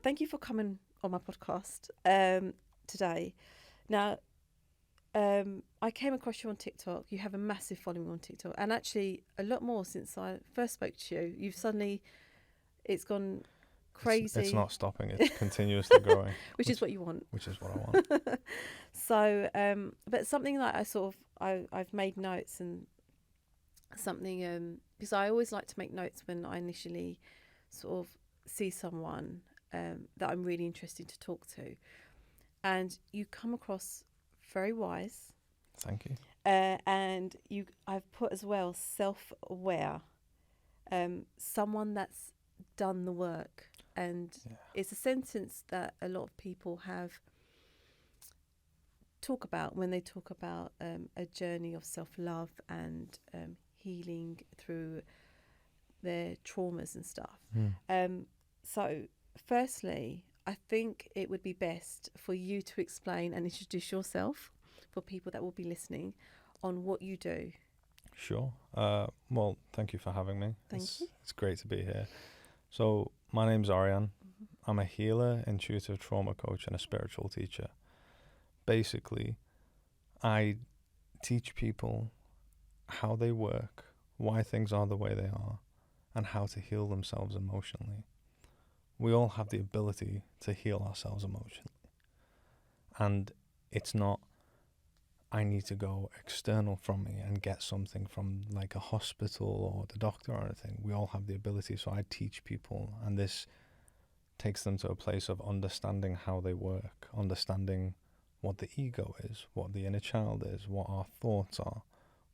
thank you for coming on my podcast today. Now, I came across you on TikTok. You have a massive following on TikTok, and actually a lot more since I first spoke to you. It's gone crazy. It's not stopping. It's continuously growing. which is what you want. Which is what I want. So, but something that I've made notes and something, because I always like to make notes when I initially sort of see someone that I'm really interested to talk to. And you come across very wise. Thank you. And I've put as well self-aware, someone that's done the work. And it's a sentence that a lot of people talk about when they talk about a journey of self-love and healing through their traumas and stuff. So firstly, I think it would be best for you to explain and introduce yourself for people that will be listening on what you do. Sure. Well, thank you for having me. Thank you. It's great to be here. So my name's Arian. I'm a healer, intuitive trauma coach, and a spiritual teacher. Basically, I teach people how they work, why things are the way they are, and how to heal themselves emotionally. We all have the ability to heal ourselves emotionally. And it's not, I need to go external from me and get something from like a hospital or the doctor or anything. We all have the ability. So I teach people, and this takes them to a place of understanding how they work, understanding what the ego is, what the inner child is, what our thoughts are,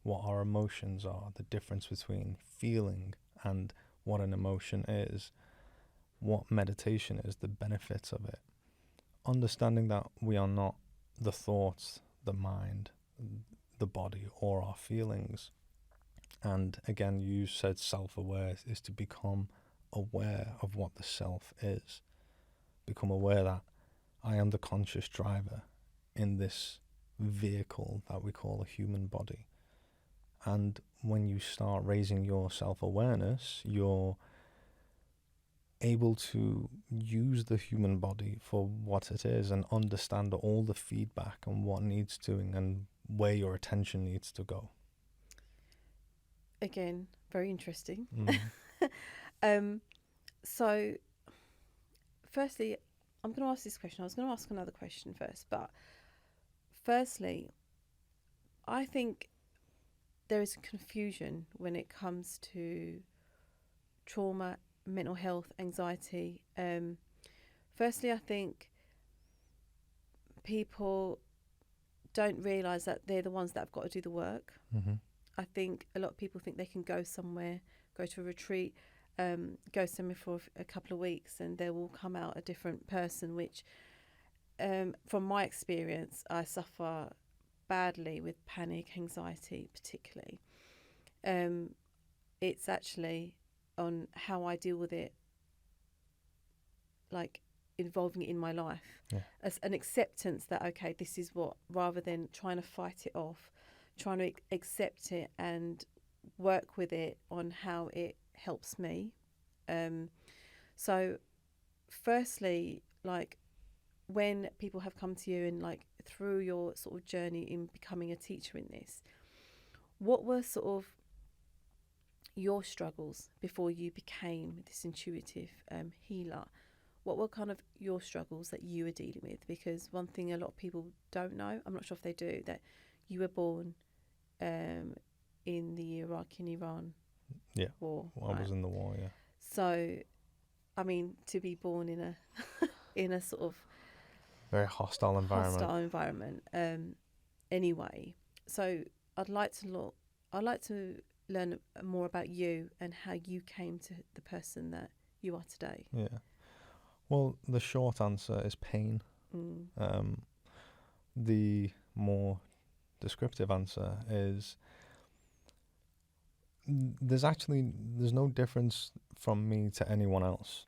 what our emotions are, the difference between feeling and what an emotion is, what meditation is, the benefits of it. Understanding that we are not the thoughts, the mind, the body, or our feelings. And again, you said self-aware is to become aware of what the self is. Become aware that I am the conscious driver in this vehicle that we call a human body. And when you start raising your self-awareness, you're able to use the human body for what it is and understand all the feedback and what needs doing and where your attention needs to go. Again, very interesting. So firstly, I'm going to ask this question. I was going to ask another question first, but firstly, I think there is a confusion when it comes to trauma, mental health, anxiety. Firstly, I think people don't realise that they're the ones that have got to do the work. I think a lot of people think they can go somewhere, go to a retreat, go somewhere for a couple of weeks, and they will come out a different person, which from my experience, I suffer badly with panic, anxiety particularly. It's actually on how I deal with it, like involving it in my life, as an acceptance that, okay, this is what, rather than trying to fight it off, trying to accept it and work with it on how it helps me. So firstly, like when people have come to you and like through your sort of journey in becoming a teacher in this, what were sort of your struggles before you became this intuitive healer? What were kind of your struggles that you were dealing with? Because one thing a lot of people don't know, I'm not sure if they do, that you were born in the Iraqi and Iran war. Well, I was in the war, So, I mean, to be born in a in a sort of very hostile environment. Anyway, so I'd like to learn more about you and how you came to the person that you are today. Yeah. Well, the short answer is pain. The more descriptive answer is there's no difference from me to anyone else.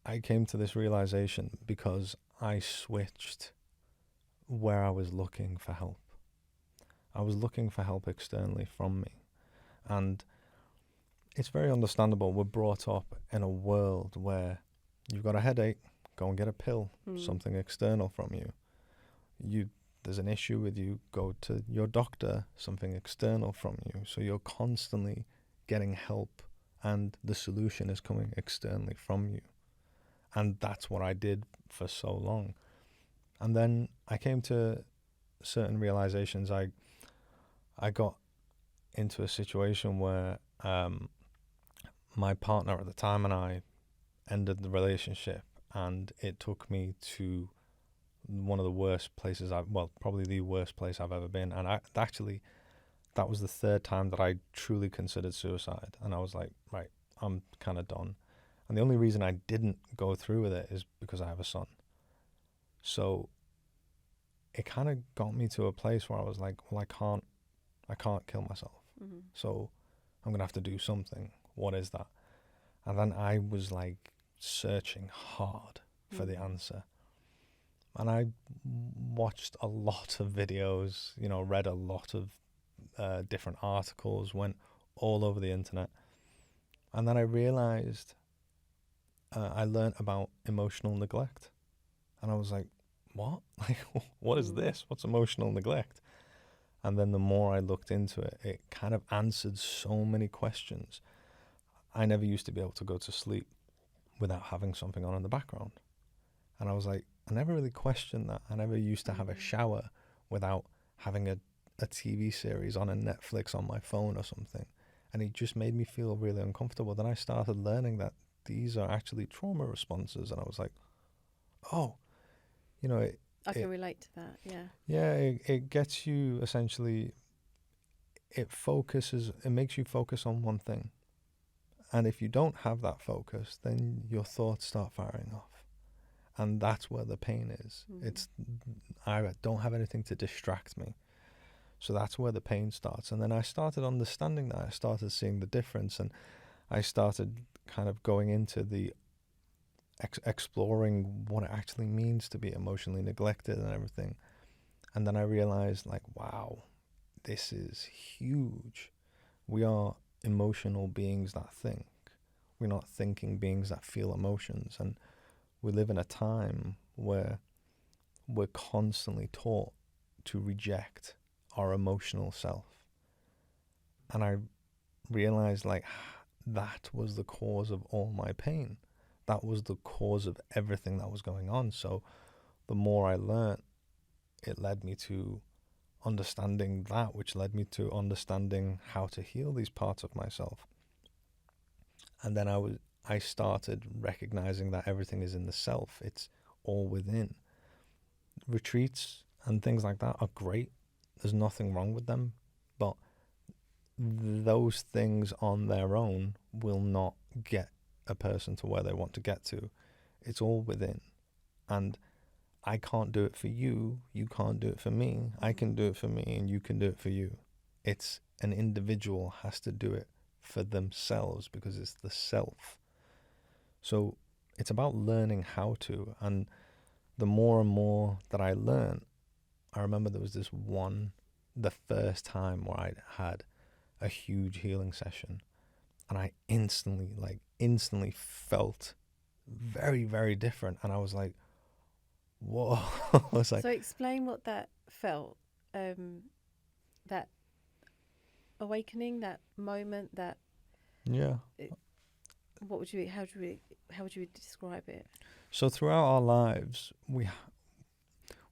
I came to this realization because I switched where I was looking for help. I was looking for help externally from me. And it's very understandable. We're brought up in a world where you've got a headache, go and get a pill, Mm. something external from you. There's an issue with you, go to your doctor, something external from you. So you're constantly getting help, and the solution is coming externally from you. And that's what I did for so long. And then I came to certain realizations. I got into a situation where my partner at the time and I ended the relationship, and it took me to one of the worst places probably the worst place I've ever been. And that was the third time that I truly considered suicide. And I was like, right, I'm kind of done. And the only reason I didn't go through with it is because I have a son. So it kind of got me to a place where I was like, well, I can't kill myself. Mm-hmm. So I'm going to have to do something. What is that? And then I was like searching hard for the answer. And I watched a lot of videos, read a lot of different articles, went all over the internet. And then I realized I learned about emotional neglect. And I was like, what? Like, what is this? What's emotional neglect? And then the more I looked into it, it kind of answered so many questions. I never used to be able to go to sleep without having something on in the background. And I was like, I never really questioned that. I never used to have a shower without having a TV series on a Netflix on my phone or something. And it just made me feel really uncomfortable. Then I started learning that these are actually trauma responses. And I was like, oh, I can relate to that, yeah. Yeah, it gets you essentially, it makes you focus on one thing. And if you don't have that focus, then your thoughts start firing off. And that's where the pain is. I don't have anything to distract me. So that's where the pain starts. And then I started understanding that. I started seeing the difference. And I started kind of going into the exploring what it actually means to be emotionally neglected and everything. And then I realized, like, wow, this is huge. We are emotional beings that think. We're not thinking beings that feel emotions. And we live in a time where we're constantly taught to reject our emotional self. And I realized, like, that was the cause of all my pain. That was the cause of everything that was going on. So the more I learned, it led me to understanding that, which led me to understanding how to heal these parts of myself. And then I started recognizing that everything is in the self. It's all within. Retreats and things like that are great. There's nothing wrong with them. But those things on their own will not get a person to where they want to get to. It's all within. And I can't do it for you. You can't do it for me. I can do it for me, and you can do it for you. It's an individual has to do it for themselves because it's the self. So it's about learning how to. And the more and more that I learn, I remember there was the first time where I had a huge healing session, and I instantly felt very, very different. And I was like, whoa. I was like, so explain what that felt, that awakening, that moment, that how would you describe it? So throughout our lives, we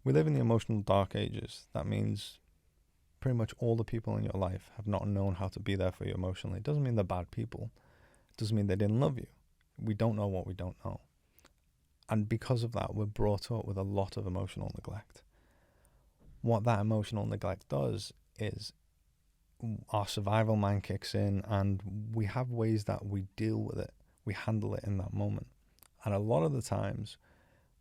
live in the emotional dark ages. That means pretty much all the people in your life have not known how to be there for you emotionally. It doesn't mean they're bad people. It doesn't mean they didn't love you. We don't know what we don't know. And because of that, we're brought up with a lot of emotional neglect. What that emotional neglect does is our survival mind kicks in, and we have ways that we deal with it. We handle it in that moment. And a lot of the times,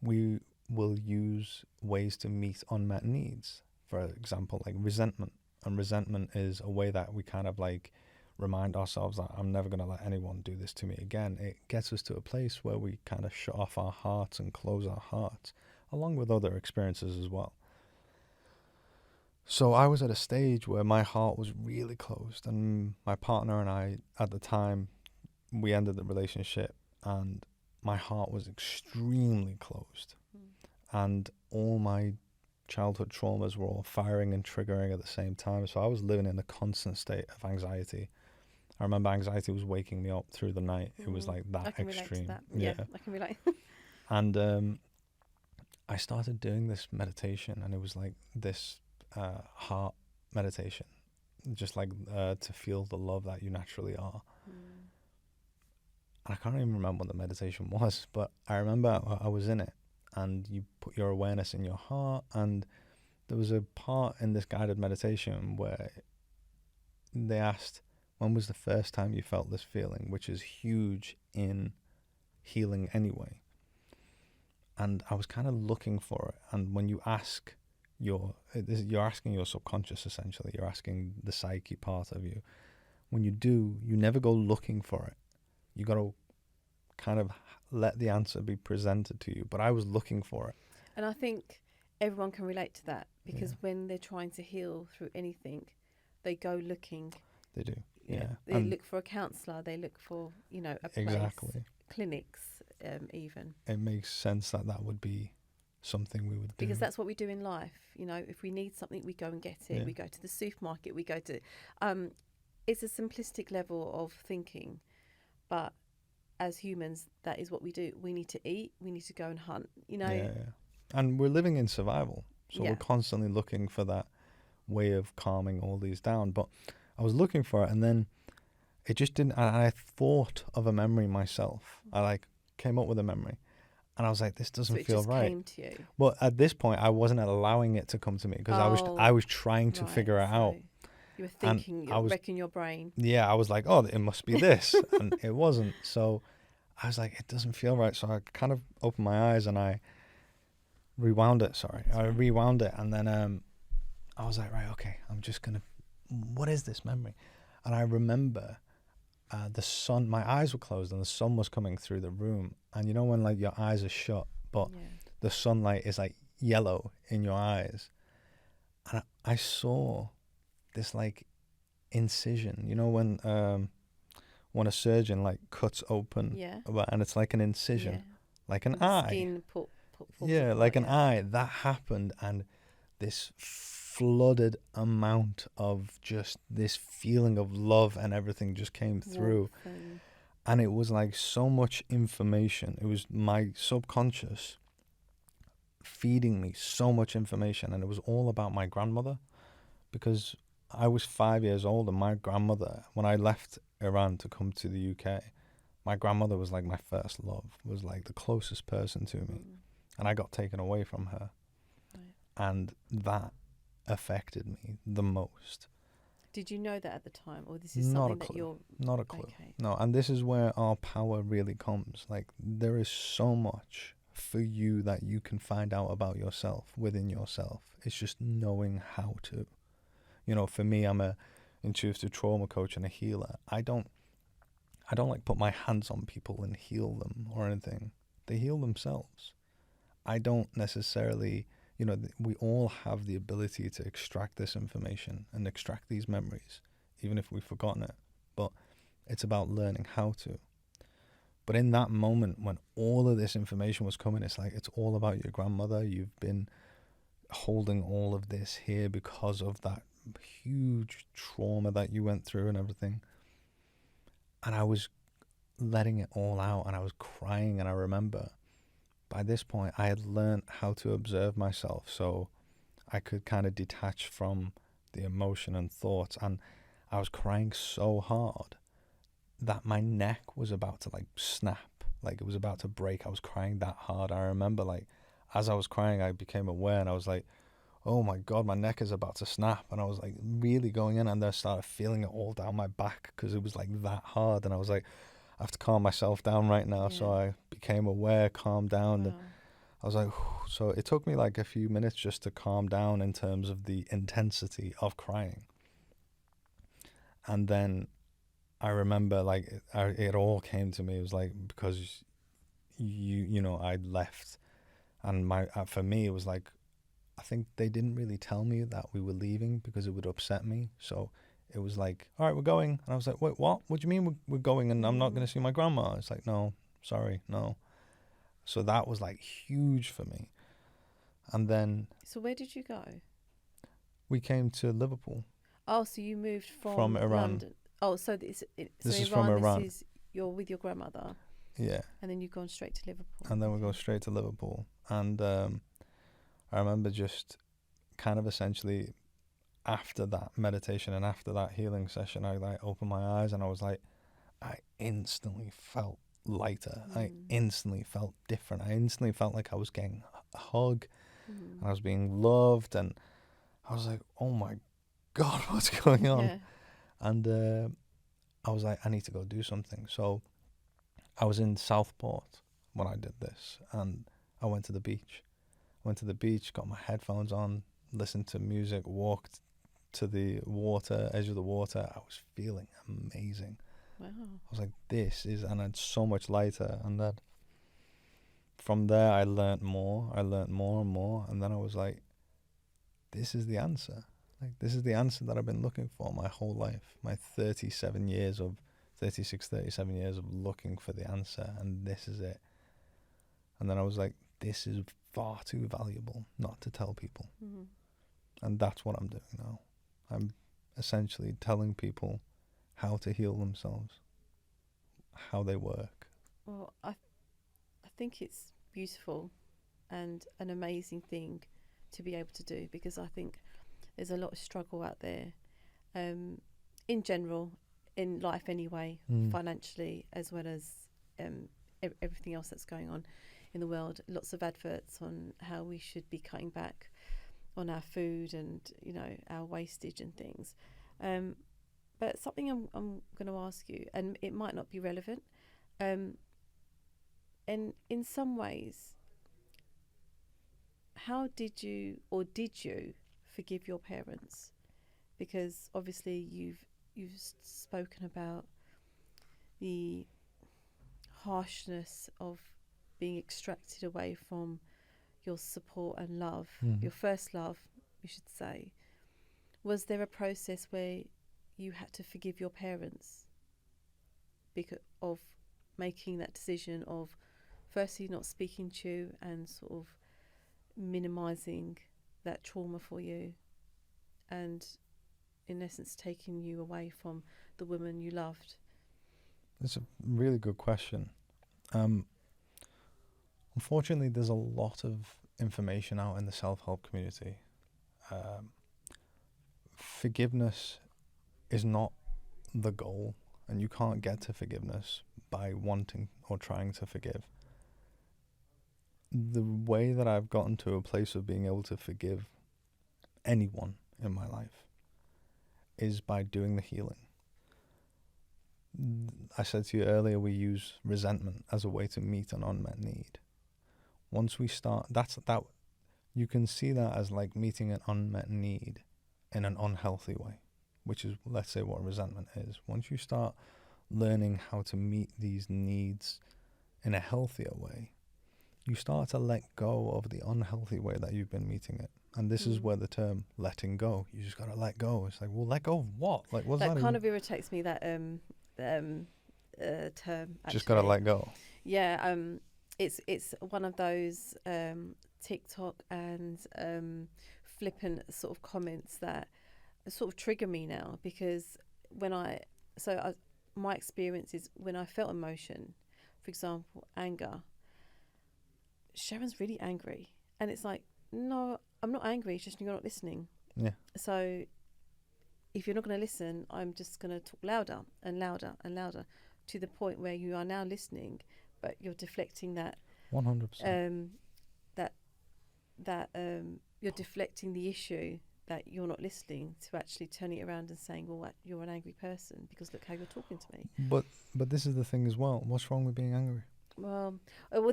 we will use ways to meet unmet needs. For example, like resentment. And resentment is a way that we kind of like remind ourselves that I'm never going to let anyone do this to me again. It gets us to a place where we kind of shut off our hearts and close our hearts, along with other experiences as well. So I was at a stage where my heart was really closed, and my partner and I, at the time, we ended the relationship, and my heart was extremely closed, and all my childhood traumas were all firing and triggering at the same time. So I was living in a constant state of anxiety. I remember anxiety was waking me up through the night. It was like that I can extreme. relate to that. Yeah, I can relate. And I started doing this meditation, and it was like this heart meditation, just like to feel the love that you naturally are. And I can't even remember what the meditation was, but I remember I was in it, and you put your awareness in your heart, and there was a part in this guided meditation where they asked, when was the first time you felt this feeling, which is huge in healing anyway. And I was kind of looking for it. And when you ask you're asking your subconscious, essentially, you're asking the psyche part of you. When you do, you never go looking for it. You got to kind of let the answer be presented to you. But I was looking for it. And I think everyone can relate to that, because when they're trying to heal through anything, they go looking. They do. Yeah. They look for a counsellor. They look for, a place. Exactly. Clinics, even. It makes sense that would be something we would do. Because that's what we do in life. If we need something, we go and get it. We go to the supermarket. We go to... it's a simplistic level of thinking, but as humans, that is what we do. We need to eat. We need to go and hunt, Yeah. And we're living in survival. So we're constantly looking for that way of calming all these down. But I was looking for it, and then it just didn't... I thought of a memory myself. I came up with a memory, and I was like, this doesn't feel right. Came to you. But at this point, I wasn't allowing it to come to me, because I was trying to figure it out. You were thinking, you're wrecking your brain. Yeah, I was like, oh, it must be this. And it wasn't. So I was like, it doesn't feel right. So I kind of opened my eyes and I rewound it. I rewound it. And then I was like, right, okay, I'm just going to, what is this memory? And I remember the sun, my eyes were closed and the sun was coming through the room. And when your eyes are shut, but the sunlight is yellow in your eyes. And I saw this incision, when a surgeon cuts open, and it's like an incision, like an eye. Skin like an eye. That happened, and this flooded amount of just this feeling of love and everything just came through. And it was so much information. It was my subconscious feeding me so much information, and it was all about my grandmother, because I was 5 years old, and my grandmother, when I left Iran to come to the UK, my grandmother was my first love, was the closest person to me. And I got taken away from her. Right. And that affected me the most. Did you know that at the time, or this is something that you're... Not a clue. Okay. No, and this is where our power really comes. There is so much for you that you can find out about yourself, within yourself. It's just knowing how to. For me, I'm a intuitive trauma coach and a healer. I don't put my hands on people and heal them or anything. They heal themselves. I don't necessarily, we all have the ability to extract this information and extract these memories, even if we've forgotten it. But it's about learning how to. But in that moment, when all of this information was coming, it's it's all about your grandmother. You've been holding all of this here because of that huge trauma that you went through and everything. And I was letting it all out, and I was crying. And I remember by this point I had learned how to observe myself, so I could kind of detach from the emotion and thoughts. And I was crying so hard that my neck was about to snap, it was about to break. I was crying that hard. I remember as I was crying, I became aware, and I was like, oh my God, my neck is about to snap. And I was really going in, and then I started feeling it all down my back, because it was that hard. And I was like, I have to calm myself down right now. So I became aware, calmed down. Wow. And I was like, whew. So it took me a few minutes just to calm down in terms of the intensity of crying. And then I remember it all came to me. It was because I'd left, and for me it was I think they didn't really tell me that we were leaving because it would upset me. So it was all right, we're going. And I was like, wait, what? What do you mean we're going and I'm not going to see my grandma? It's no, sorry, no. So that was like huge for me. And then So where did you go? we came to Liverpool. Oh, so you moved From Iran. London. Oh, so this This is Iran, from Iran. This is you're with your grandmother. Yeah. And then you've gone straight to Liverpool. And then we go straight to Liverpool. And I remember just kind of essentially after that meditation and after that healing session, I like opened my eyes and I was like, I instantly felt lighter. I instantly felt different. I instantly felt like I was getting a hug and I was being loved, and I was like, oh my God, what's going on? Yeah. And I was like, I need to go do something. So I was in Southport when I did this, and I went to the beach. Got my headphones on, listened to music, walked to the water, edge of the water. I was feeling amazing. Wow. I was like, and it's so much lighter. And then from there, I learnt more and more. And then I was like, this is the answer. Like, this is the answer that I've been looking for my whole life. My 37 years of looking for the answer. And this is it. And then I was like, this is far too valuable not to tell people. And that's what I'm doing now. I'm essentially telling people how to heal themselves, how they work. Well, I think it's beautiful and an amazing thing to be able to do, because I think there's a lot of struggle out there, in general, in life anyway, financially, as well as everything else that's going on in the world. Lots of adverts on how we should be cutting back on our food and, you know, our wastage and things. But something I'm going to ask you, and it might not be relevant, and in some ways, how did you forgive your parents? Because obviously you've spoken about the harshness of being extracted away from your support and love, your first love, we should say. Was there a process where you had to forgive your parents because of making that decision of firstly not speaking to you and sort of minimizing that trauma for you, and in essence taking you away from the woman you loved? That's a really good question. Unfortunately, there's a lot of information out in the self-help community. Forgiveness is not the goal, and you can't get to forgiveness by wanting or trying to forgive. The way that I've gotten to a place of being able to forgive anyone in my life is by doing the healing. I said to you earlier, we use resentment as a way to meet an unmet need. Once we start, you can see that as like meeting an unmet need in an unhealthy way, which is, let's say, what resentment is. Once you start learning how to meet these needs in a healthier way, you start to let go of the unhealthy way that you've been meeting it. And this is where the term letting go, you just got to let go. It's like, well, let go of what? Like, what's that? That kind of irritates me, that term, actually. Just got to let go. Yeah, it's one of those TikTok and flippant sort of comments that sort of trigger me now, because my experience is when I felt emotion, for example, anger. Sharon's really angry, and it's like, no, I'm not angry, it's just you're not listening. Yeah. So if you're not going to listen, I'm just going to talk louder and louder and louder, to the point where you are now listening, but you're deflecting that 100%. You're deflecting the issue, that you're not listening, to actually turning it around and saying, well, you're an angry person because look how you're talking to me. But this is the thing as well. What's wrong with being angry? Well,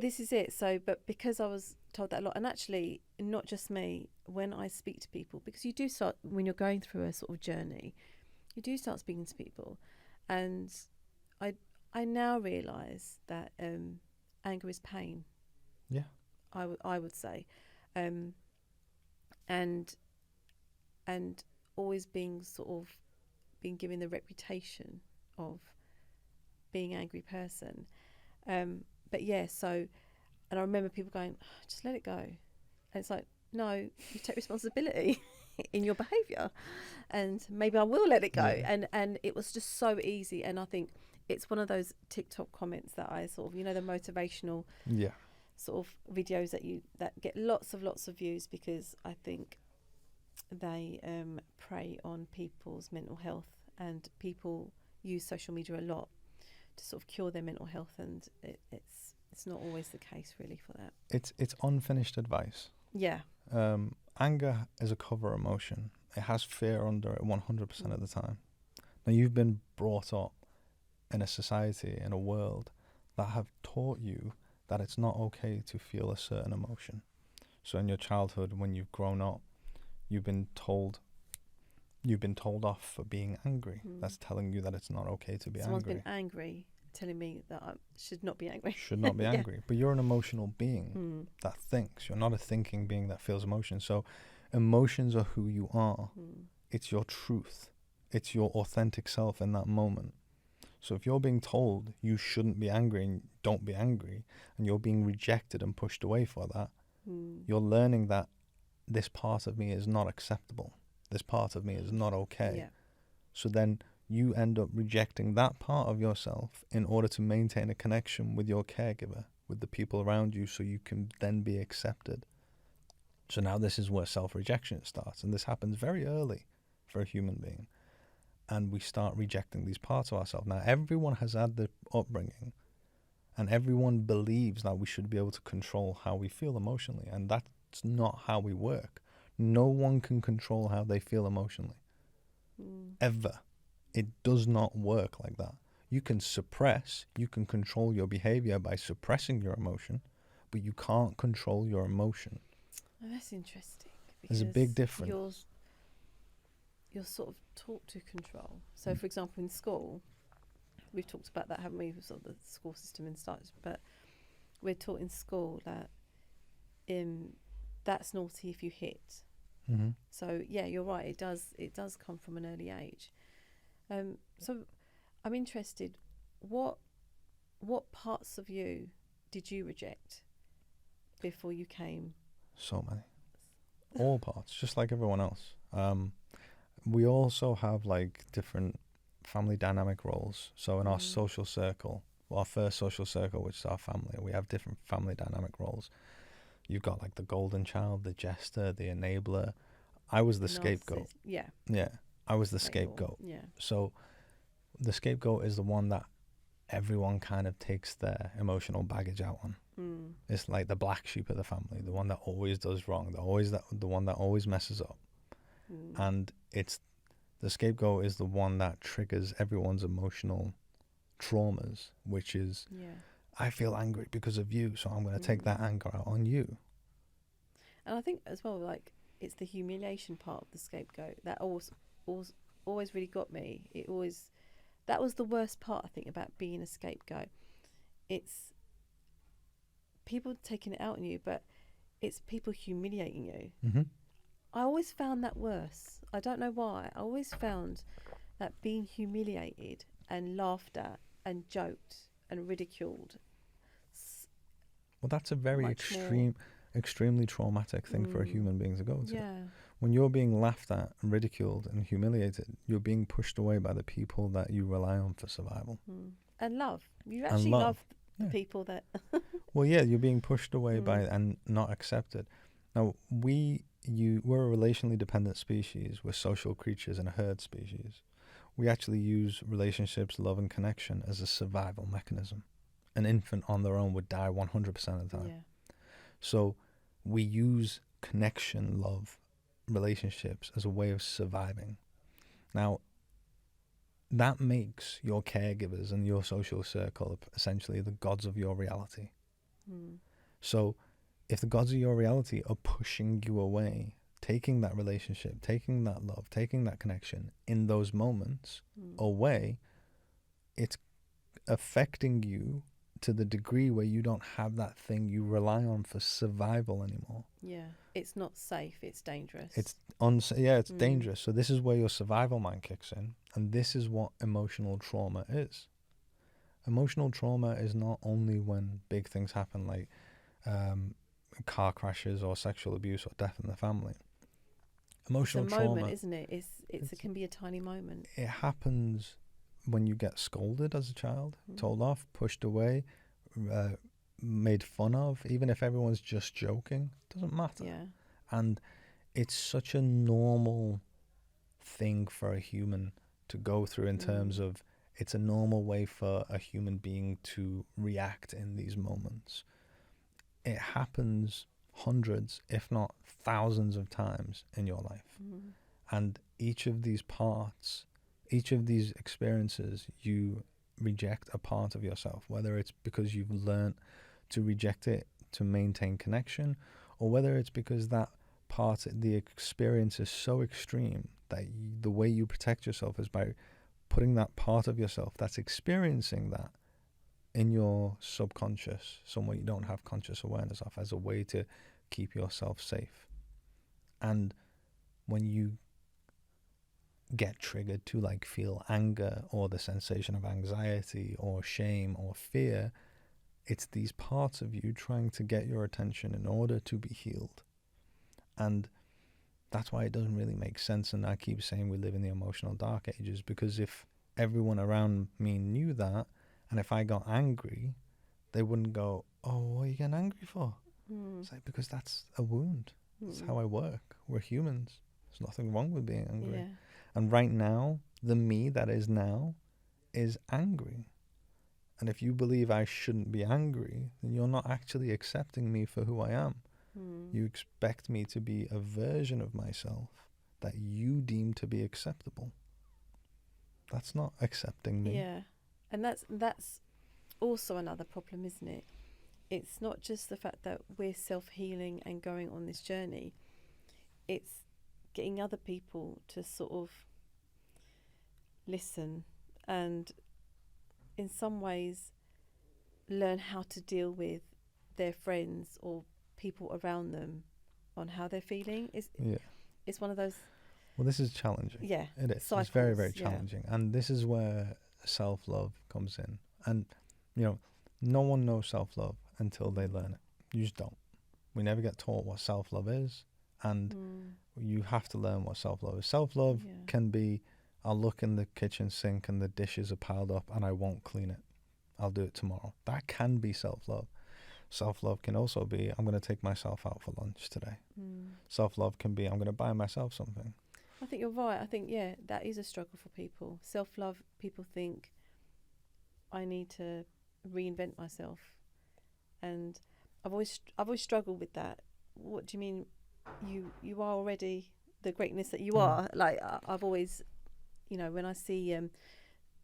this is it. So, but because I was told that a lot, and actually not just me, when I speak to people, because you do start, when you're going through a sort of journey, you do start speaking to people, and I now realise that anger is pain. Yeah. I would say, and always being given the reputation of being an angry person. But yeah, so And I remember people going, just let it go. And it's like, no, you take responsibility in your behaviour, and maybe I will let it go. And it was just so easy. And I think it's one of those TikTok comments that I sort of, you know, the motivational sort of videos that get lots of views, because I think they prey on people's mental health, and people use social media a lot to sort of cure their mental health, and it's not always the case really for that. It's unfinished advice. Yeah. Anger is a cover emotion. It has fear under it 100% of the time. Now, you've been brought up in a society, in a world that have taught you that it's not okay to feel a certain emotion. So in your childhood, when you've grown up, you've been told off for being angry. That's telling you that it's not okay to be Someone's angry. Been angry, telling me that I should not be angry. Should not be angry. But you're an emotional being that thinks. You're not a thinking being that feels emotions. So emotions are who you are. It's your truth. It's your authentic self in that moment. So if you're being told you shouldn't be angry and don't be angry, and you're being rejected and pushed away for that, you're learning that this part of me is not acceptable. This part of me is not okay. Yeah. So then you end up rejecting that part of yourself in order to maintain a connection with your caregiver, with the people around you, so you can then be accepted. So now this is where self-rejection starts, and this happens very early for a human being. And we start rejecting these parts of ourselves. Now, everyone has had the upbringing, and everyone believes that we should be able to control how we feel emotionally, and that's not how we work. No one can control how they feel emotionally. Ever. It does not work like that. You can suppress, you can control your behavior by suppressing your emotion, but you can't control your emotion. Oh, that's interesting. There's a big difference. You're sort of taught to control. So, for example, in school, we've talked about that, haven't we? Sort of the school system and such. But we're taught in school that that's naughty if you hit. So yeah, you're right. It does come from an early age. So I'm interested. What parts of you did you reject before you came? So many. All parts, just like everyone else. We also have like different family dynamic roles. So in our social circle, our first social circle, which is our family, we have different family dynamic roles. You've got like the golden child, the jester, the enabler. I was the scapegoat. Yeah. Yeah. I was the scapegoat. Yeah. So the scapegoat is the one that everyone kind of takes their emotional baggage out on. It's like the black sheep of the family, the one that always does wrong, the one that always messes up. And it's the scapegoat is the one that triggers everyone's emotional traumas, which is, I feel angry because of you, so I'm going to take that anger out on you. And I think as well, like, it's the humiliation part of the scapegoat that always really got me. That was the worst part, I think, about being a scapegoat. It's people taking it out on you, but it's people humiliating you. I always found that worse. I don't know why. I always found that being humiliated and laughed at and joked and ridiculed. Well, that's a very extremely traumatic thing for a human being to go to. Yeah. When you're being laughed at and ridiculed and humiliated, you're being pushed away by the people that you rely on for survival. And love. You actually love the people that... Well, yeah, you're being pushed away by and not accepted. Now, we're a relationally dependent species. We're social creatures and a herd species. We actually use relationships, love, and connection as a survival mechanism. An infant on their own would die 100% of the time. Yeah. So we use connection, love, relationships as a way of surviving. Now, that makes your caregivers and your social circle essentially the gods of your reality. So if the gods of your reality are pushing you away, taking that relationship, taking that love, taking that connection in those moments away, it's affecting you to the degree where you don't have that thing you rely on for survival anymore. Yeah, it's not safe, it's dangerous. It's dangerous. So this is where your survival mind kicks in, and this is what emotional trauma is. Emotional trauma is not only when big things happen, like car crashes or sexual abuse or death in the family. Emotional it's a trauma, moment, isn't it? It can be a tiny moment. it happens when you get scolded as a child, told off, pushed away, made fun of, even if everyone's just joking, doesn't matter. Yeah. And it's such a normal thing for a human to go through in terms of it's a normal way for a human being to react in these moments. It happens hundreds, if not thousands of times in your life. And each of these parts, each of these experiences, you reject a part of yourself, whether it's because you've learned to reject it to maintain connection, or whether it's because that part, the experience is so extreme that the way you protect yourself is by putting that part of yourself that's experiencing that in your subconscious, somewhere you don't have conscious awareness of, as a way to keep yourself safe. And when you get triggered to like feel anger or the sensation of anxiety or shame or fear, it's these parts of you trying to get your attention in order to be healed. And that's why it doesn't really make sense. And I keep saying we live in the emotional dark ages, because if everyone around me knew that, and if I got angry, they wouldn't go, oh, what are you getting angry for? It's like, because that's a wound. That's how I work. We're humans. There's nothing wrong with being angry. Yeah. And right now, the me that is now is angry. And if you believe I shouldn't be angry, then you're not actually accepting me for who I am. You expect me to be a version of myself that you deem to be acceptable. That's not accepting me. Yeah. And that's also another problem, isn't it? It's not just the fact that we're self-healing and going on this journey. It's getting other people to sort of listen and in some ways learn how to deal with their friends or people around them on how they're feeling. It's one of those. Well, this is challenging. Yeah. It is. Cycles, it's very, very challenging. Yeah. And this is where self-love comes in. And, you know, no one knows self-love until they learn it. You just don't. We never get taught what self-love is. And you have to learn what self-love is. Self-love can be, I'll look in the kitchen sink and the dishes are piled up and I won't clean it. I'll do it tomorrow. That can be self-love. Self-love can also be, I'm going to take myself out for lunch today. Self-love can be, I'm going to buy myself something. I think you're right. I think, that is a struggle for people. Self-love, people think, I need to reinvent myself. And I've always struggled with that. What do you mean? You are already the greatness that you are. Like, I've always, when I see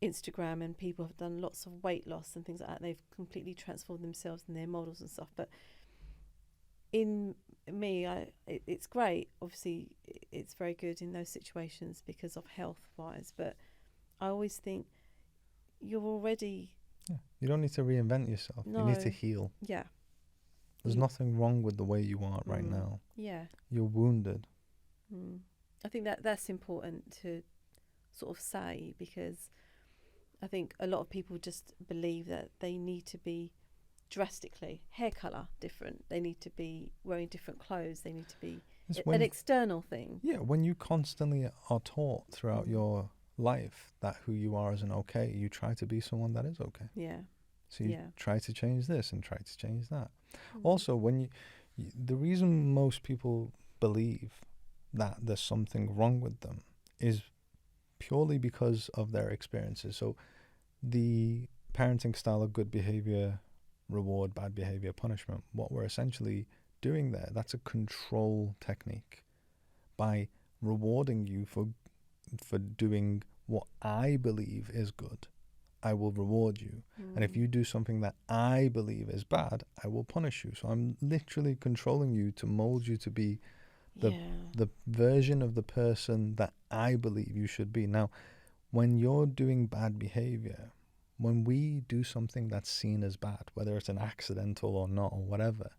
Instagram and people have done lots of weight loss and things like that, they've completely transformed themselves and their models and stuff. But in me, it's great. Obviously, it's very good in those situations because of health-wise. But I always think you're already... Yeah. You don't need to reinvent yourself. No. You need to heal. Yeah. There's nothing wrong with the way you are right now. Yeah. You're wounded. I think that's important to sort of say, because I think a lot of people just believe that they need to be drastically hair colour different. They need to be wearing different clothes. They need to be an external thing. Yeah, when you constantly are taught throughout your life that who you are isn't okay, you try to be someone that is okay. Yeah. So you try to change this and try to change that. Also, when the reason most people believe that there's something wrong with them is purely because of their experiences. So the parenting style of good behavior, reward, bad behavior, punishment, what we're essentially doing there, that's a control technique. By rewarding you for doing what I believe is good, I will reward you. And if you do something that I believe is bad, I will punish you. So I'm literally controlling you to mold you to be the version of the person that I believe you should be. Now, when you're doing bad behavior, when we do something that's seen as bad, whether it's an accidental or not or whatever,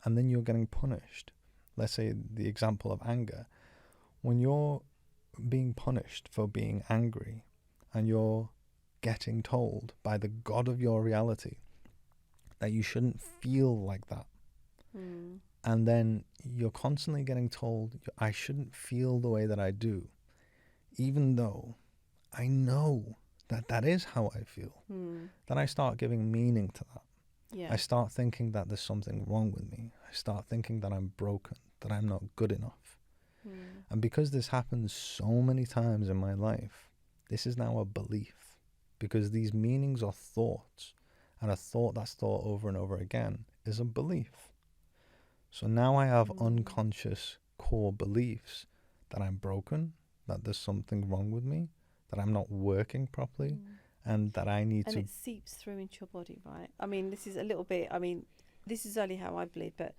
and then you're getting punished, let's say the example of anger, when you're being punished for being angry and you're getting told by the God of your reality that you shouldn't feel like that, And then you're constantly getting told I shouldn't feel the way that I do, even though I know that that is how I feel. Then I start giving meaning to that. Yeah. I start thinking that there's something wrong with me. I start thinking that I'm broken, that I'm not good enough. And because this happens so many times in my life, this is now a belief, because these meanings are thoughts, and a thought that's thought over and over again is a belief. So now I have unconscious core beliefs that I'm broken, that there's something wrong with me, that I'm not working properly, and that I need to... And it seeps through into your body, right? I mean, this is a little bit... I mean, this is only how I believe, but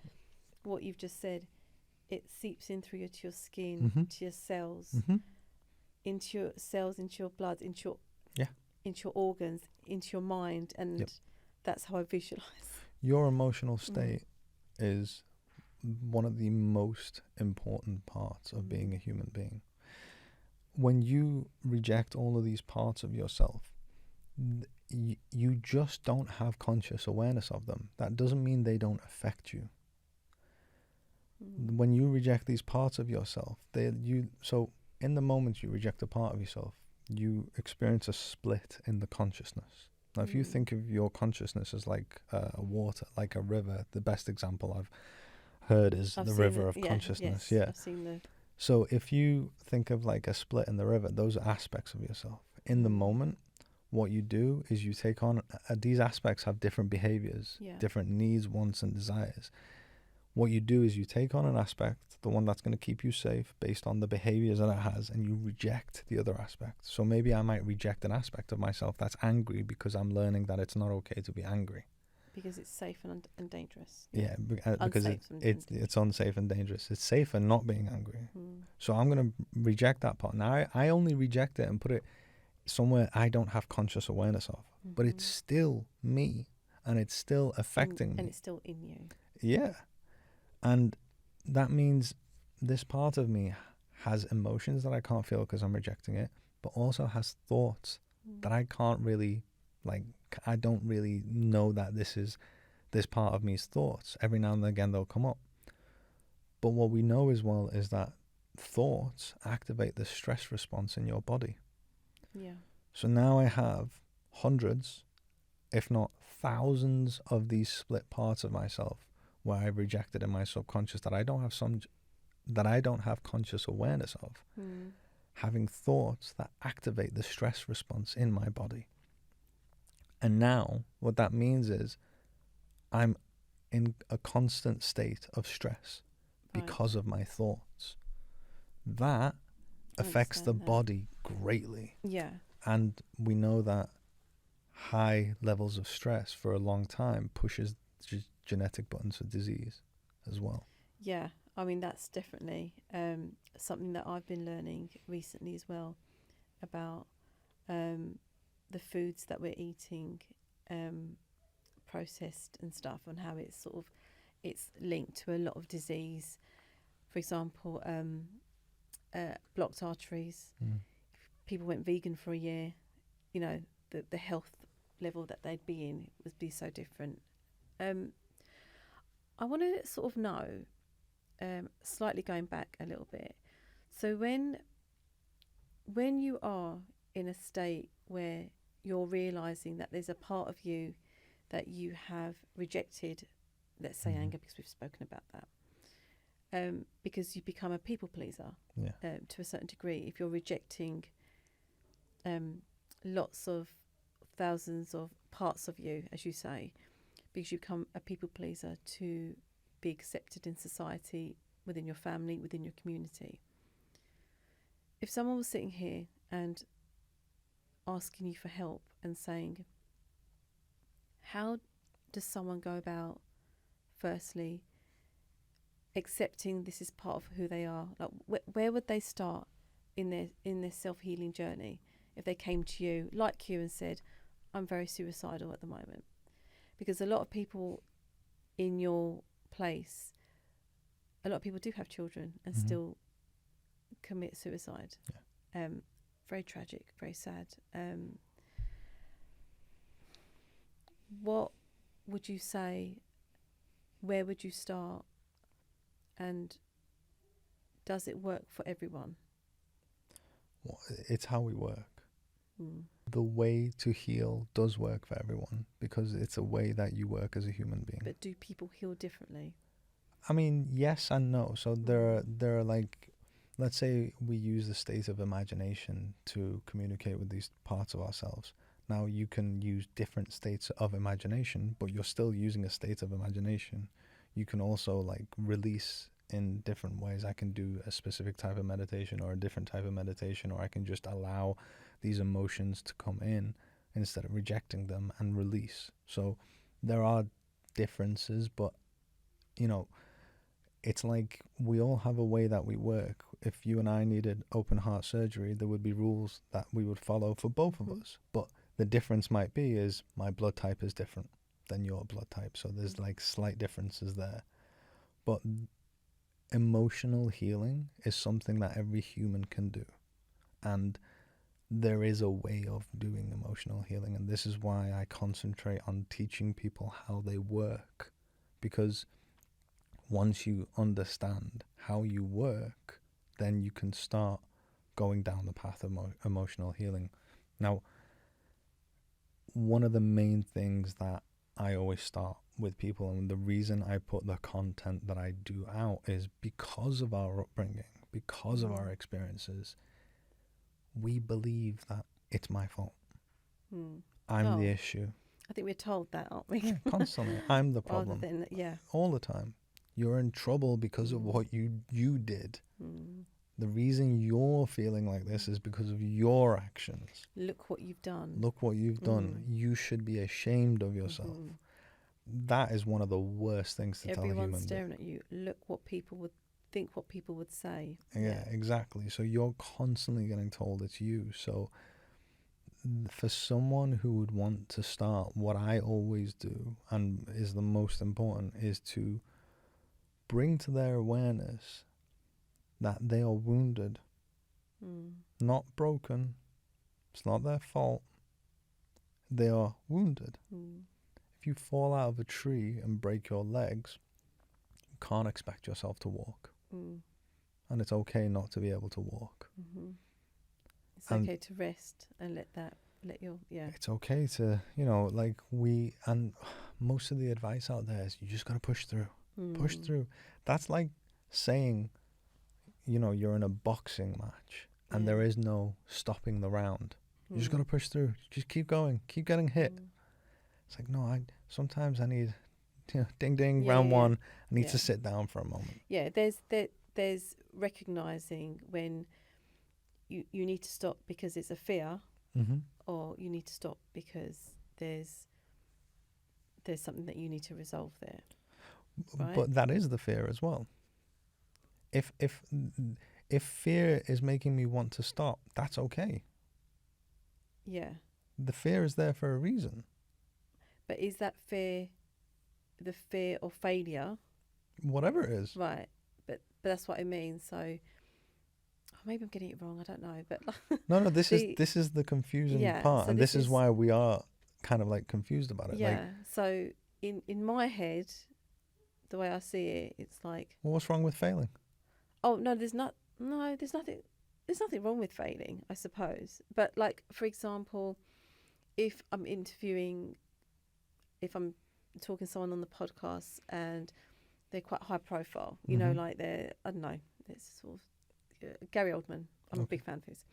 what you've just said, it seeps in through to your skin, to your cells, into your cells, into your blood, into your organs, into your mind, and that's how I visualize. Your emotional state is one of the most important parts of being a human being. When you reject all of these parts of yourself, you just don't have conscious awareness of them. That doesn't mean they don't affect you. When you reject these parts of yourself, so in the moment you reject a part of yourself, you experience a split in the consciousness. Now, if you think of your consciousness as like water, like a river, the best example I've heard is the river of consciousness. Yes, I've seen the... So if you think of like a split in the river, those are aspects of yourself. In the moment, what you do is you take on... these aspects have different behaviors, different needs, wants, and desires. What you do is you take on an aspect, the one that's going to keep you safe based on the behaviors that it has, and you reject the other aspect. So maybe I might reject an aspect of myself that's angry because I'm learning that it's not okay to be angry. Because it's safe and dangerous. Yeah, because it's unsafe and dangerous. It's safer not being angry. So I'm going to reject that part. Now, I only reject it and put it somewhere I don't have conscious awareness of. But it's still me, and it's still affecting me. And it's still in you. Yeah. And that means this part of me has emotions that I can't feel because I'm rejecting it, but also has thoughts that I can't really, like, I don't really know that this part of me's thoughts. Every now and again they'll come up. But what we know as well is that thoughts activate the stress response in your body. Yeah. So now I have hundreds, if not thousands, of these split parts of myself where I've rejected in my subconscious that I don't have conscious awareness of, having thoughts that activate the stress response in my body. And now what that means is I'm in a constant state of stress because of my thoughts. That affects the body greatly. Yeah. And we know that high levels of stress for a long time pushes genetic buttons for disease as well. Yeah, I mean, that's definitely something that I've been learning recently as well, about the foods that we're eating, processed and stuff, and how it's linked to a lot of disease. For example, blocked arteries. People went vegan for a year, you know, the health level that they'd be in would be so different. I want to sort of know, slightly going back a little bit. So when you are in a state where you're realising that there's a part of you that you have rejected, let's say anger, because we've spoken about that, because you become a people pleaser to a certain degree. If you're rejecting lots of thousands of parts of you, as you say, because you become a people pleaser to be accepted in society, within your family, within your community. If someone was sitting here and asking you for help and saying, how does someone go about, firstly, accepting this is part of who they are? Like, where would they start in their self-healing journey if they came to you, like you, and said, I'm very suicidal at the moment? Because a lot of people in your place, a lot of people do have children and still commit suicide. Very tragic, very sad. What would you say where would you start? And does it work for everyone? Well, it's how we work. Mm. The way to heal does work for everyone because it's a way that you work as a human being. But do people heal differently? I mean, yes and no. So there are like, let's say we use the state of imagination to communicate with these parts of ourselves. Now you can use different states of imagination, but you're still using a state of imagination. You can also like release in different ways. I can do a specific type of meditation or a different type of meditation, or I can just allow these emotions to come in instead of rejecting them and release. So there are differences, but you know, it's like we all have a way that we work. If you and I needed open heart surgery, there would be rules that we would follow for both of us. But the difference might be is my blood type is different than your blood type. So there's like slight differences there. But emotional healing is something that every human can do. And there is a way of doing emotional healing. And this is why I concentrate on teaching people how they work. Because once you understand how you work, then you can start going down the path of emotional healing. Now, one of the main things that I always start with people, and the reason I put the content that I do out, is because of our upbringing, because of our experiences. We believe that it's my fault. I'm the issue. I think we're told that, aren't we? Yeah, constantly. I'm the problem. Rather than, all the time. You're in trouble because of what you did. The reason you're feeling like this is because of your actions. Look what you've done. Look what you've done. You should be ashamed of yourself. That is one of the worst things to tell a human being. Everyone's staring at you. Look what people would think, what people would say. Yeah, exactly. So you're constantly getting told it's you. So for someone who would want to start, what I always do, and is the most important, is to bring to their awareness that they are wounded, not broken. It's not their fault. They are wounded. If you fall out of a tree and break your legs, you can't expect yourself to walk. And it's okay not to be able to walk. It's okay to rest and It's okay to, and most of the advice out there is you just got to push through. Push through. That's like saying, you're in a boxing match and there is no stopping the round. You just got to push through. Just keep going. Keep getting hit. It's like, no, sometimes I need, ding, ding, round one. I need to sit down for a moment. Yeah, there's recognizing when you need to stop because it's a fear, or you need to stop because there's something that you need to resolve there. Right? But that is the fear as well. If fear is making me want to stop, that's okay. Yeah. The fear is there for a reason. But is that fear the fear of failure? Whatever it is. Right. But that's what I mean. So maybe I'm getting it wrong. I don't know. But no, this is the confusing part, so and this is why we are kind of like confused about it. Yeah. Like, so in my head, the way I see it, it's like, well, what's wrong with failing? Oh no, there's nothing wrong with failing, I suppose. But like, for example, if I'm talking to someone on the podcast and they're quite high profile, you know, like they're, I don't know, it's sort of Gary Oldman. I'm a big fan of his.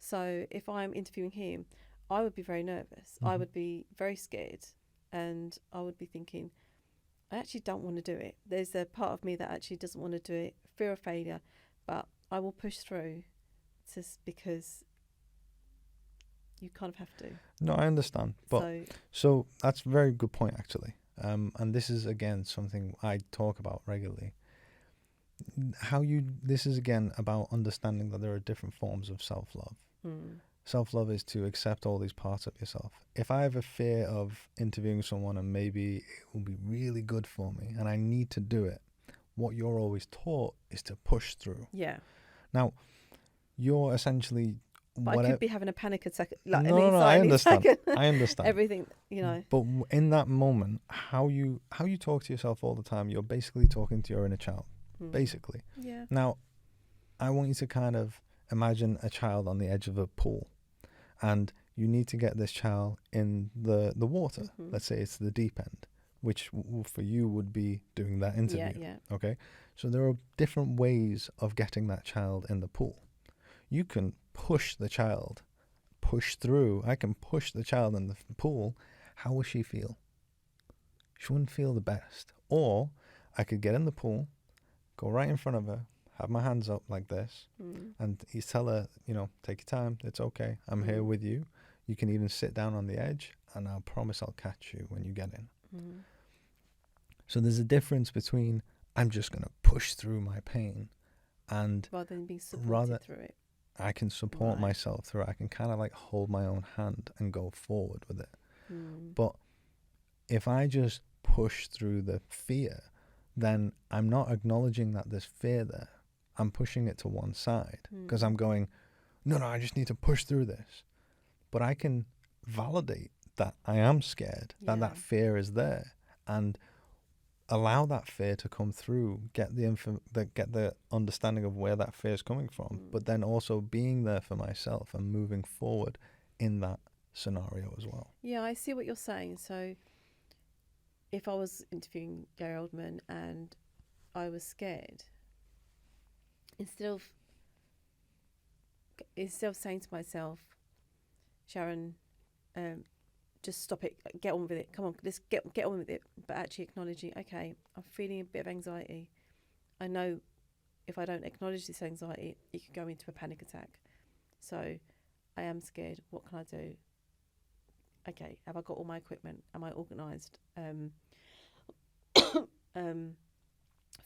So if I'm interviewing him, I would be very nervous. I would be very scared, and I would be thinking, I actually don't want to do it. There's a part of me that actually doesn't want to do it, fear of failure, but I will push through just because you kind of have to. No, I understand. But so that's a very good point, actually. And this is, again, something I talk about regularly. This is, again, about understanding that there are different forms of self-love. Self-love is to accept all these parts of yourself. If I have a fear of interviewing someone and maybe it will be really good for me and I need to do it, what you're always taught is to push through. Yeah. Now, you're essentially But I could be having a panic attack, like no, an no, I anxiety understand. attack. I understand. Everything, you know. But in that moment, how you talk to yourself all the time, you're basically talking to your inner child, basically. Yeah. Now, I want you to kind of imagine a child on the edge of a pool, and you need to get this child in the water. Let's say it's the deep end, which for you would be doing that interview. Yeah. Okay, so there are different ways of getting that child in the pool. You can push the child, push through. I can push the child in the pool. How will she feel? She wouldn't feel the best. Or I could get in the pool, go right in front of her, have my hands up like this, and you tell her, take your time. It's okay. I'm here with you. You can even sit down on the edge, and I promise I'll catch you when you get in. So there's a difference between I'm just going to push through my pain, and rather than being supported through it. I can support myself through it. I can kind of like hold my own hand and go forward with it. But if I just push through the fear, then I'm not acknowledging that there's fear there. I'm pushing it to one side because I'm going, no, I just need to push through this. But I can validate that I am scared, that fear is there, and allow that fear to come through, get the understanding of where that fear is coming from, but then also being there for myself and moving forward in that scenario as well. Yeah, I see what you're saying. So if I was interviewing Gary Oldman and I was scared, instead of saying to myself, Sharon, just stop it, get on with it, come on, let's get on with it, but actually acknowledging, okay, I'm feeling a bit of anxiety. I know if I don't acknowledge this anxiety, it could go into a panic attack. So I am scared. What can I do? Okay, have I got all my equipment? Am I organised? Phone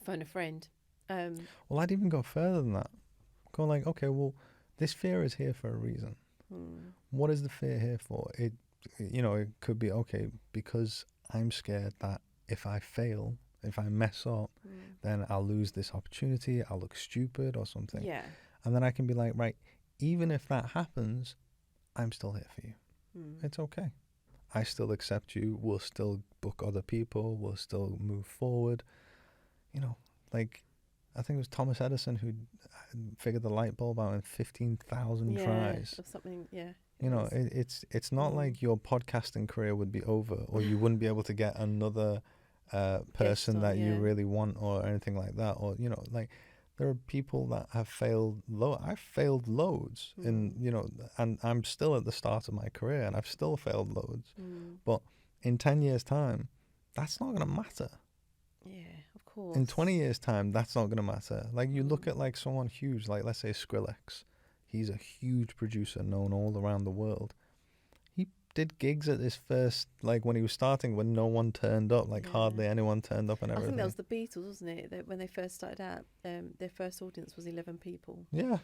a friend. Well, I'd even go further than that. Go like, okay, well, this fear is here for a reason. What is the fear here for? It could be, okay, because I'm scared that if I fail, if I mess up, then I'll lose this opportunity, I'll look stupid or something. Yeah. And then I can be like, right, even if that happens, I'm still here for you. It's okay. I still accept you. We'll still book other people. We'll still move forward. Like, I think it was Thomas Edison who figured the light bulb out in 15,000 tries. Or something, yeah. It's not like your podcasting career would be over, or you wouldn't be able to get another person that you really want or anything like that. Or, like, there are people that have failed. I've failed loads and I'm still at the start of my career and I've still failed loads. But in 10 years time, that's not going to matter. Yeah, of course. In 20 years time, that's not going to matter. Like, you look at like someone huge, like let's say Skrillex. He's a huge producer known all around the world. He did gigs at his first, like when he was starting, when no one turned up, like hardly anyone turned up and everything. I think that was the Beatles, wasn't it? When they first started out, their first audience was 11 people. Yeah.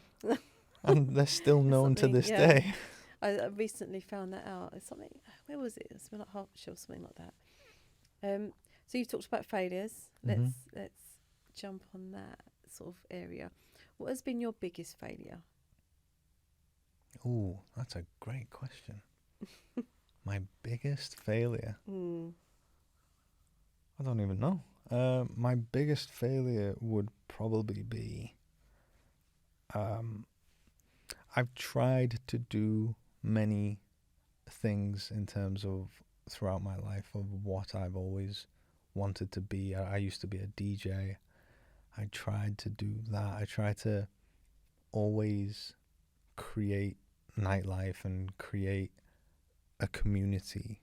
And they're still known to this day. I recently found that out. It's something, where was it? It's like Hertfordshire or something like that. So you've talked about failures. Let's jump on that sort of area. What has been your biggest failure? Oh, that's a great question. My biggest failure? I don't even know. My biggest failure would probably be I've tried to do many things in terms of throughout my life of what I've always wanted to be. I used to be a DJ. I tried to do that. I tried to always create nightlife and create a community.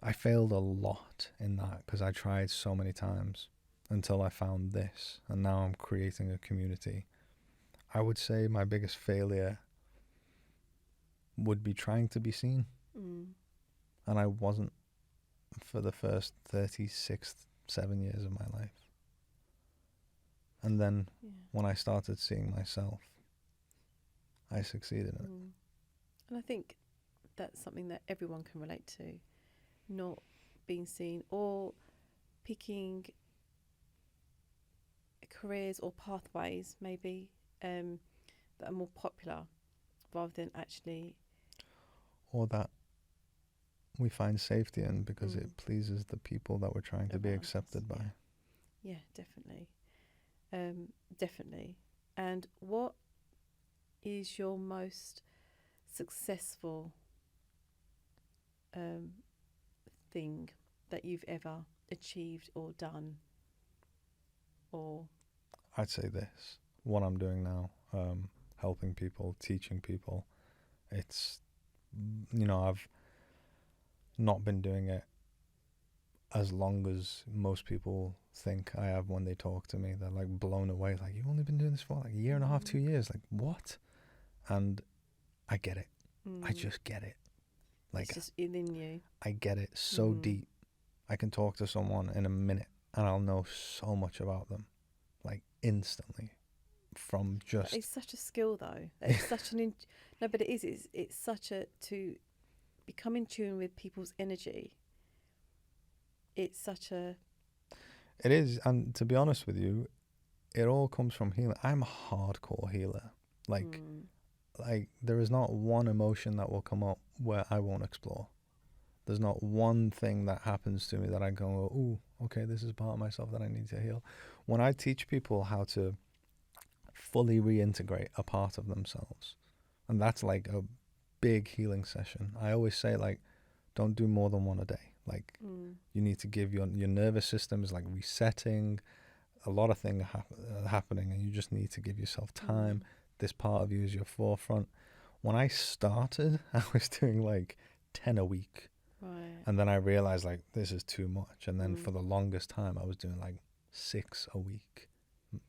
I failed a lot in that because I tried so many times until I found this, and now I'm creating a community. I would say my biggest failure would be trying to be seen. And I wasn't for the first 7 years of my life. And then when I started seeing myself, I succeeded in it. And I think that's something that everyone can relate to, not being seen or picking careers or pathways maybe that that are more popular rather than actually... Or that we find safety in because it pleases the people that we're trying to be accepted by. Yeah, definitely. Definitely. And what is your most successful thing that you've ever achieved or done? Or I'd say this, what I'm doing now, helping people, teaching people. It's, I've not been doing it as long as most people think I have when they talk to me. They're like blown away, like, you've only been doing this for like a year and a half, 2 years. Like, what? And I get it. I just get it. Like, it's just in you. I get it so deep. I can talk to someone in a minute and I'll know so much about them, like instantly, from just... It's such a skill, though. It's such an... No, but it is. It's such a... To become in tune with people's energy. It's such a... It is, and to be honest with you, it all comes from healing. I'm a hardcore healer. Like there is not one emotion that will come up where I won't explore. There's not one thing that happens to me that I go, ooh, okay, this is part of myself that I need to heal. When I teach people how to fully reintegrate a part of themselves, and that's like a big healing session, I always say, like, don't do more than one a day. Like, you need to give your nervous system is like resetting. A lot of things are happening, and you just need to give yourself time. This part of you is your forefront. When I started, I was doing like 10 a week. Right. And then I realized, like, this is too much. And then for the longest time, I was doing like 6 a week,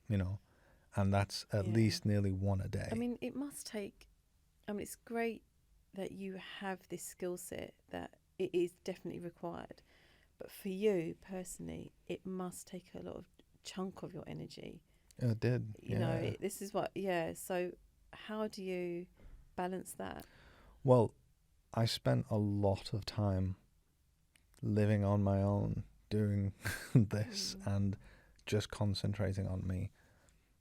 and that's at least nearly one a day. I mean, it must take... I mean, it's great that you have this skill set, that it is definitely required. But for you personally, it must take a lot of chunk of your energy. It did. You know, this is what... Yeah. So how do you balance that? Well, I spent a lot of time living on my own, doing this and just concentrating on me.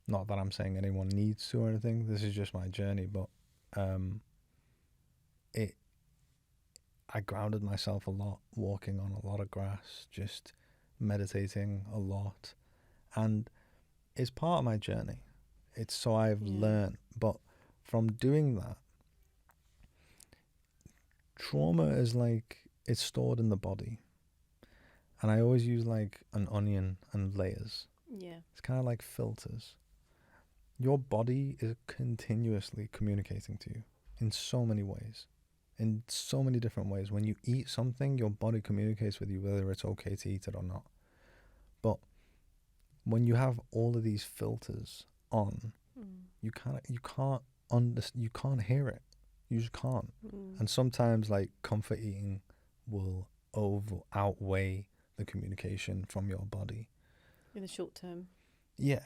Not that I'm saying anyone needs to or anything. This is just my journey, but I grounded myself a lot, walking on a lot of grass, just meditating a lot. And it's part of my journey. It's so I've learned. But from doing that, trauma is like, it's stored in the body. And I always use like an onion and layers. Yeah. It's kind of like filters. Your body is continuously communicating to you in so many ways. In so many different ways. When you eat something, your body communicates with you whether it's okay to eat it or not. But when you have all of these filters on, you can't hear it. You just can't. And sometimes like comfort eating will outweigh the communication from your body in the short term. Yeah.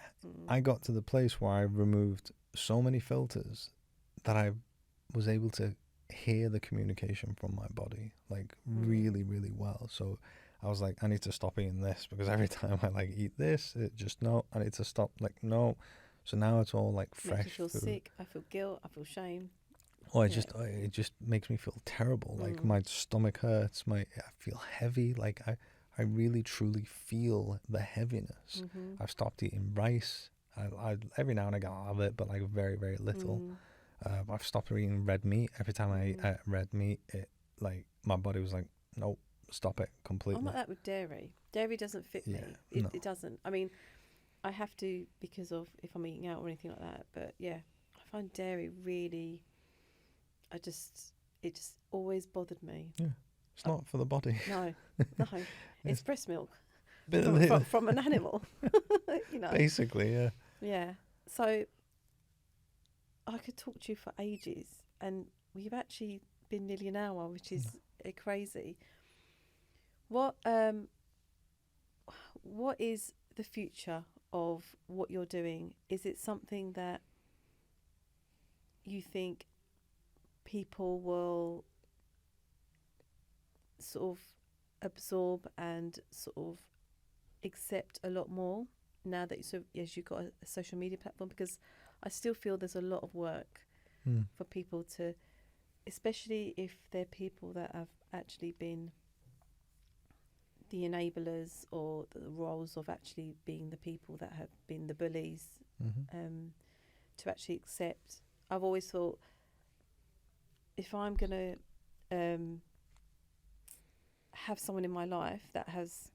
I got to the place where I removed so many filters that I was able to hear the communication from my body like really, really well. So I was like, I need to stop eating this, because every time I like eat this, it just, no, I need to stop, like, no. So now it's all like fresh. Makes you feel sick. I feel guilt. I feel shame. Oh, it just makes me feel terrible. Like my stomach hurts. I feel heavy. Like I really truly feel the heaviness. I've stopped eating rice. I every now and again I'll have it, but like very, very little. I've stopped eating red meat. Every time I ate red meat, it like my body was like, nope, stop it completely. I'm like that with dairy. Dairy doesn't fit me. It doesn't. I mean, I have to, because of if I'm eating out or anything like that. But yeah, I find dairy really... it just always bothered me. Yeah, it's not for the body. No, it's breast milk from an animal. Basically, yeah. Yeah. So I could talk to you for ages, and we've actually been nearly an hour, which is crazy. What is the future of what you're doing? Is it something that you think people will sort of absorb and sort of accept a lot more now that you've got a social media platform? Because I still feel there's a lot of work for people to, especially if they're people that have actually been the enablers or the roles of actually being the people that have been the bullies, to actually accept. I've always thought, if I'm going to have someone in my life that has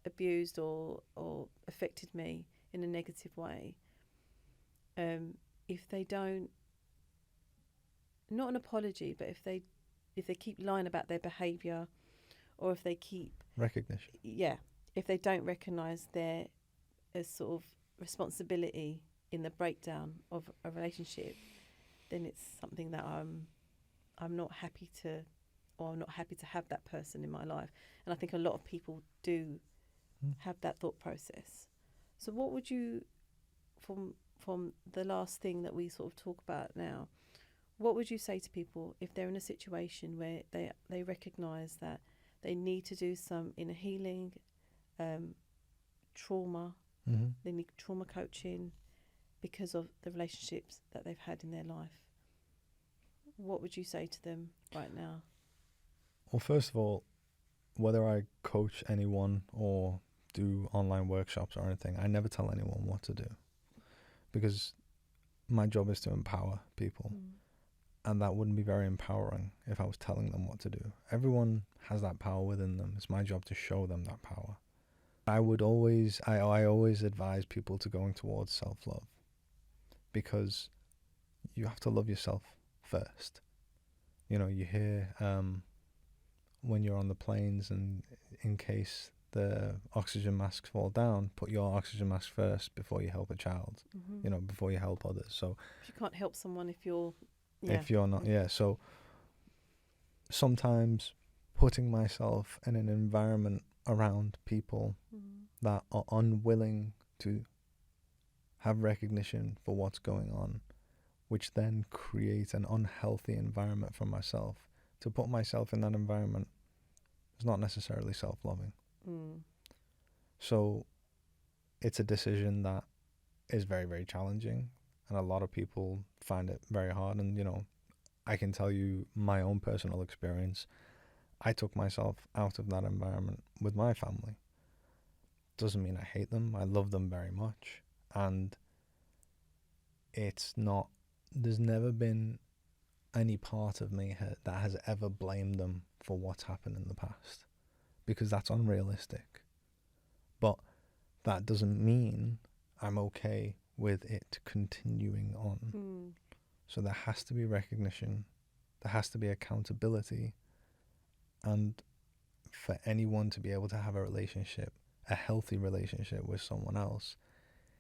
abused or affected me in a negative way, if they don't, not an apology, but if they keep lying about their behaviour, or if they keep recognition, if they don't recognise their sort of responsibility in the breakdown of a relationship, then it's something that I'm not happy to, or I'm not happy to have that person in my life. And I think a lot of people do have that thought process. So what would you, from the last thing that we sort of talk about now, what would you say to people if they're in a situation where they recognise that they need to do some inner healing, trauma, they need trauma coaching because of the relationships that they've had in their life? What would you say to them right now? Well, first of all, whether I coach anyone or do online workshops or anything, I never tell anyone what to do, because my job is to empower people. And that wouldn't be very empowering if I was telling them what to do. Everyone has that power within them. It's my job to show them that power. I always advise people to going towards self-love, because you have to love yourself first. You know, you hear when you're on the planes, and in case the oxygen masks fall down, put your oxygen mask first before you help a child, you know, before you help others. So if you can't help someone if you're not, so sometimes putting myself in an environment around people that are unwilling to have recognition for what's going on, which then creates an unhealthy environment for myself. To put myself in that environment is not necessarily self-loving. So it's a decision that is very, very challenging, and a lot of people find it very hard. And, you know, I can tell you my own personal experience. I took myself out of that environment with my family. Doesn't mean I hate them. I love them very much. And there's never been any part of me that has ever blamed them for what's happened in the past, because that's unrealistic. But that doesn't mean I'm okay with it continuing on. So there has to be recognition, there has to be accountability, and for anyone to be able to have a relationship, a healthy relationship with someone else,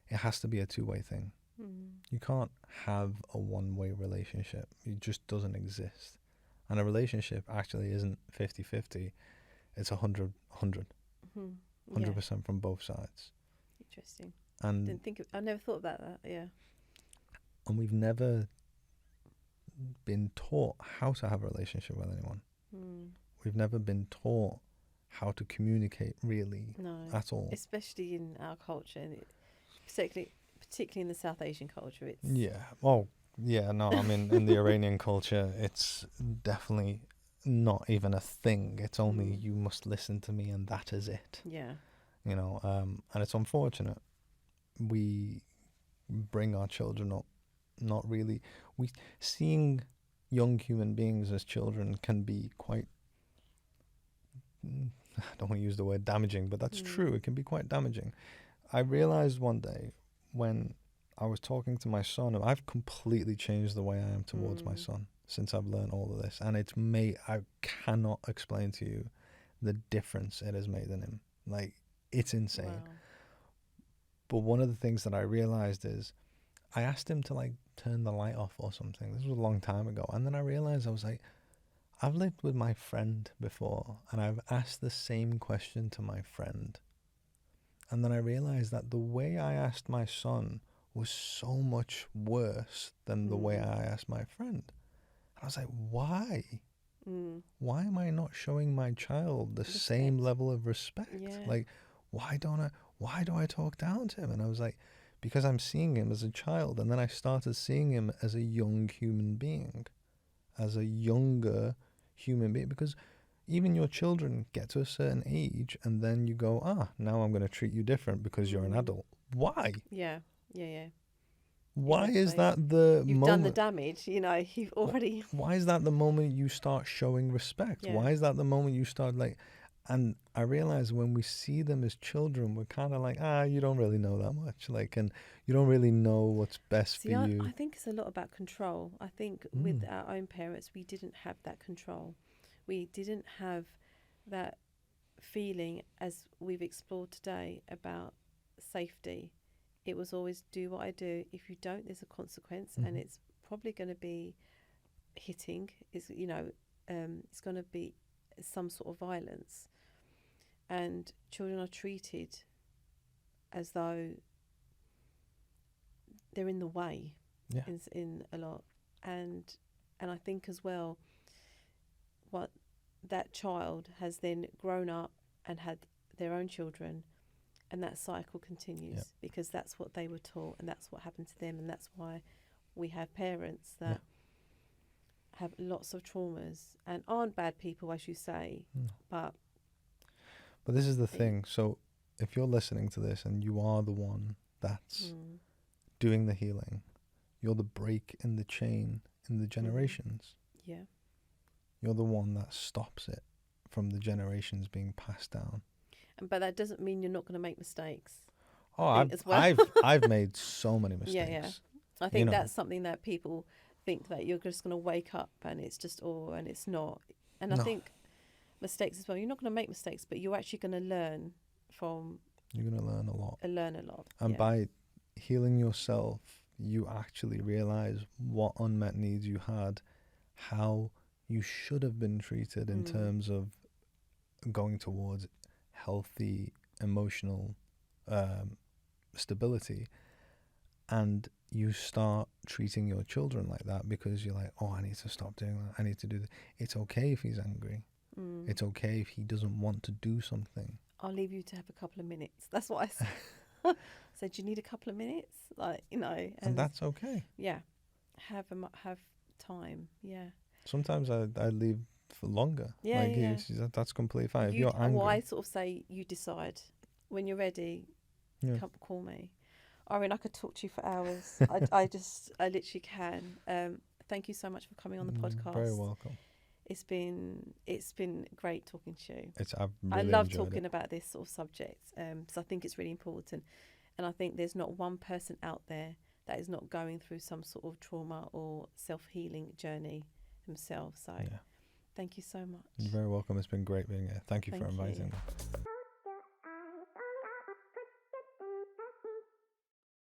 it has to be a two-way thing. You can't have a one-way relationship. It just doesn't exist. And a relationship actually isn't 50-50. It's 100%. 100% from both sides. Interesting. And I never thought about that. Yeah. And we've never been taught how to have a relationship with anyone. We've never been taught how to communicate really at all. Especially in our culture, and particularly in the South Asian culture. It's I mean, in the Iranian culture, it's definitely not even a thing. It's only you must listen to me and that is it. Yeah. You know, and it's unfortunate. We bring our children up not really. Seeing young human beings as children can be quite, I don't want to use the word damaging, but that's true. It can be quite damaging. I realized one day when I was talking to my son, I've completely changed the way I am towards my son since I've learned all of this. And I cannot explain to you the difference it has made in him. Like, it's insane. Wow. But one of the things that I realized is I asked him to like turn the light off or something. This was a long time ago. And then I realized, I was like, I've lived with my friend before and I've asked the same question to my friend. And then I realized that the way I asked my son was so much worse than the way I asked my friend. And I was like, why? Why am I not showing my child the same level of respect? Yeah. Like, why do I talk down to him? And I was like, because I'm seeing him as a child, and then I started seeing him as a young human being, as a younger human being, because even your children get to a certain age and then you go, now I'm going to treat you different because you're an adult. Why? Yeah. Why Exactly. is that the You've moment? done the damage, you've already... Why is that the moment you start showing respect? Yeah. Why is that the moment you start and I realize when we see them as children, we're kind of like, you don't really know that much. And you don't really know what's best for you. I think it's a lot about control. I think with our own parents, we didn't have that control. We didn't have that feeling, as we've explored today, about safety. It was always do what I do. If you don't, there's a consequence, and it's probably going to be hitting. It's it's going to be some sort of violence, and children are treated as though they're in the way. Yeah. In a lot, and I think as well, what that child has then grown up and had their own children, and that cycle continues because that's what they were taught and that's what happened to them, and that's why we have parents that have lots of traumas and aren't bad people, as you say, but this is the thing. So if you're listening to this and you are the one that's doing the healing, you're the break in the chain in the generations. Yeah. You're the one that stops it from the generations being passed down. But that doesn't mean you're not going to make mistakes. I've made so many mistakes. Yeah. I think that's something that people think, that you're just going to wake up and it's just and it's not. And I think mistakes as well. You're not going to make mistakes, but you're actually going to learn from. You're going to learn a lot. And by healing yourself, you actually realize what unmet needs you had, how you should have been treated in terms of going towards healthy emotional stability, and you start treating your children like that because you're like, I need to stop doing that, I need to do that. It's okay if he's angry. It's okay if he doesn't want to do something. I'll leave you to have a couple of minutes. That's what I said. Said, you need a couple of minutes, and that's okay. Yeah, have time. Yeah. Sometimes I leave for longer. Yeah. That's completely fine. If you're angry, well, I sort of say, you decide when you're ready. Come call me. Arian, I could talk to you for hours. I literally can. Thank you so much for coming on the podcast. Very welcome. It's been great talking to you. I love talking about this sort of subject, because I think it's really important, and I think there's not one person out there that is not going through some sort of trauma or self-healing journey themselves. So thank you so much. You're very welcome. It's been great being here. Thank you for inviting me.